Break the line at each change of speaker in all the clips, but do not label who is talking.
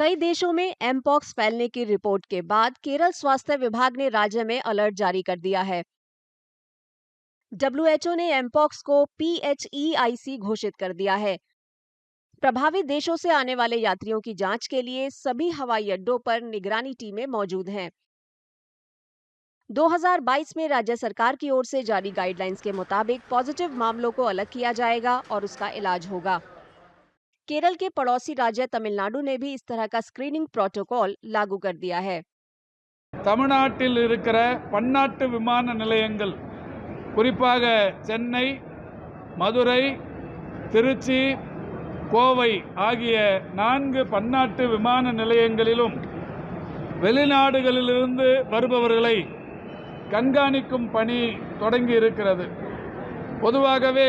कई देशों में एमपॉक्स फैलने की रिपोर्ट के बाद केरल स्वास्थ्य विभाग ने राज्य में अलर्ट जारी कर दिया है। डब्ल्यूएचओ ने एमपॉक्स को PHEIC घोषित कर दिया है। प्रभावित देशों से आने वाले यात्रियों की जांच के लिए सभी हवाई अड्डों पर निगरानी टीमें मौजूद हैं। 2022 में राज्य सरकार की ओर से जारी गाइडलाइंस के मुताबिक पॉजिटिव मामलों को अलग किया जाएगा और उसका इलाज होगा। केरल के पड़ोसी राज्य तमिलनाडु ने भी इस तरह का स्क्रीनिंग प्रोटोकॉल लागू कर दिया है।
தமிழ்நாட்டில் இருக்கிற பன்னாட்டு விமான நிலையங்கள் குறிப்பாக சென்னை, மதுரை, திருச்சி, கோவை ஆகிய 4 பன்னாட்டு விமான நிலையங்களிலும் வெளிநாடுகளிலிருந்து வருபவர்களை கண்காணிக்கும் பணி தொடங்கி இருக்கிறது. பொதுவாகவே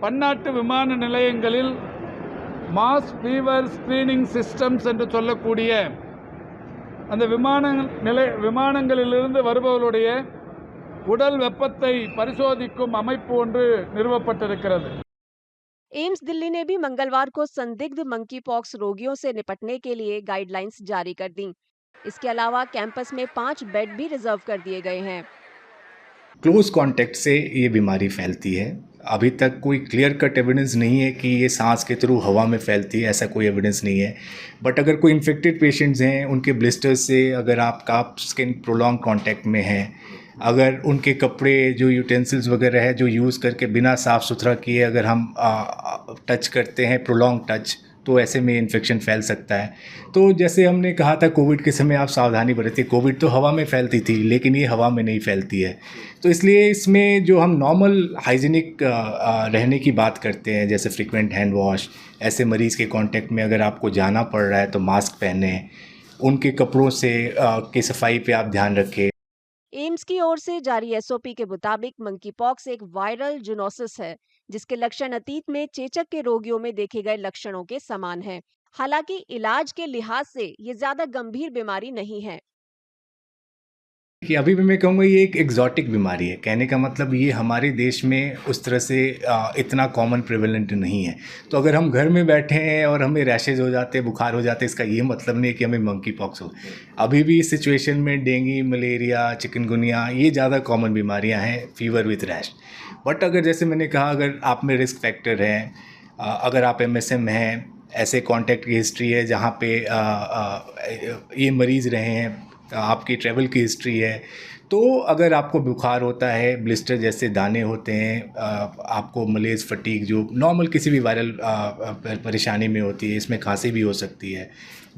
பன்னாட்டு விமான நிலையங்களில் மாஸ் ஃபீவர் ஸ்கிரீனிங் சிஸ்டம்ஸ் என்று சொல்லக்கூடிய அந்த விமானங்களிலிருந்து வருபவர்களுடைய உடல் வெப்பத்தை பரிசோதிக்கும் அமைப்பு ஒன்று நிறுவப்பட்டிருக்கிறது.
एम्स दिल्ली ने भी मंगलवार को संदिग्ध मंकी पॉक्स रोगियों से निपटने के लिए गाइडलाइंस जारी कर दी। इसके अलावा कैंपस में 5 बेड भी रिजर्व कर दिए गए हैं।
क्लोज कांटेक्ट से ये बीमारी फैलती है। अभी तक कोई क्लियर कट एविडेंस नहीं है कि ये सांस के थ्रू हवा में फैलती है, ऐसा कोई एविडेंस नहीं है। बट अगर कोई इन्फेक्टेड पेशेंट्स हैं, उनके ब्लिस्टर्स से अगर आपका स्किन प्रोलॉन्ग कांटेक्ट में है, अगर उनके कपड़े जो यूटेंसिल्स वगैरह है जो यूज़ करके बिना साफ़ सुथरा किए अगर हम टच करते हैं प्रोलॉन्ग टच, तो ऐसे में इन्फेक्शन फैल सकता है। तो जैसे हमने कहा था कोविड के समय आप सावधानी बरतिए। कोविड तो हवा में फैलती थी, लेकिन ये हवा में नहीं फैलती है। तो इसलिए इसमें जो हम नॉर्मल हाइजीनिक रहने की बात करते हैं, जैसे फ्रिक्वेंट हैंड वॉश, ऐसे मरीज़ के कांटेक्ट में अगर आपको जाना पड़ रहा है तो मास्क पहने, उनके कपड़ों से की सफाई पे आप ध्यान रखें।
एम्स की ओर से जारी एसओपी के मुताबिक मंकी पॉक्स एक वायरल जूनोसिस है जिसके लक्षण अतीत में चेचक के रोगियों में देखे गए लक्षणों के समान हैं। हालांकि इलाज के लिहाज से ये ज्यादा गंभीर बीमारी नहीं है।
कि अभी भी मैं कहूँगा ये एक एग्जॉटिक बीमारी है। कहने का मतलब ये हमारे देश में उस तरह से इतना कॉमन प्रेवलेंट नहीं है। तो अगर हम घर में बैठे हैं और हमें रैशेज हो जाते हैं, बुखार हो जाते हैं, इसका ये मतलब नहीं है कि हमें मंकी पॉक्स हो। अभी भी इस सिचुएशन में डेंगू, मलेरिया, चिकनगुनिया ये ज़्यादा कॉमन बीमारियाँ हैं, फीवर विथ रैश। बट अगर जैसे मैंने कहा, अगर आप में रिस्क फैक्टर है, अगर आप MSM हैं, ऐसे कॉन्टैक्ट की हिस्ट्री है जहाँ पे ये मरीज़ रहे हैं, आपकी ट्रैवल की हिस्ट्री है, तो अगर आपको बुखार होता है, ब्लिस्टर जैसे दाने होते हैं, आपको मलेज, फटीग जो नॉर्मल किसी भी वायरल परेशानी में होती है, इसमें खांसी भी हो सकती है,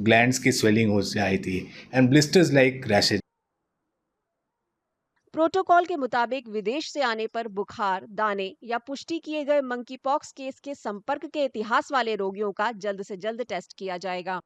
ग्लैंड्स की स्वेलिंग हो जाती थी and blisters like rashes.
Protocol के मुताबिक विदेश से आने पर बुखार, दाने या पुष्टि किए गए मंकी पॉक्स केस के संपर्क के इतिहास वाले रोगियों का जल्द से जल्द टेस्ट किया जाएगा।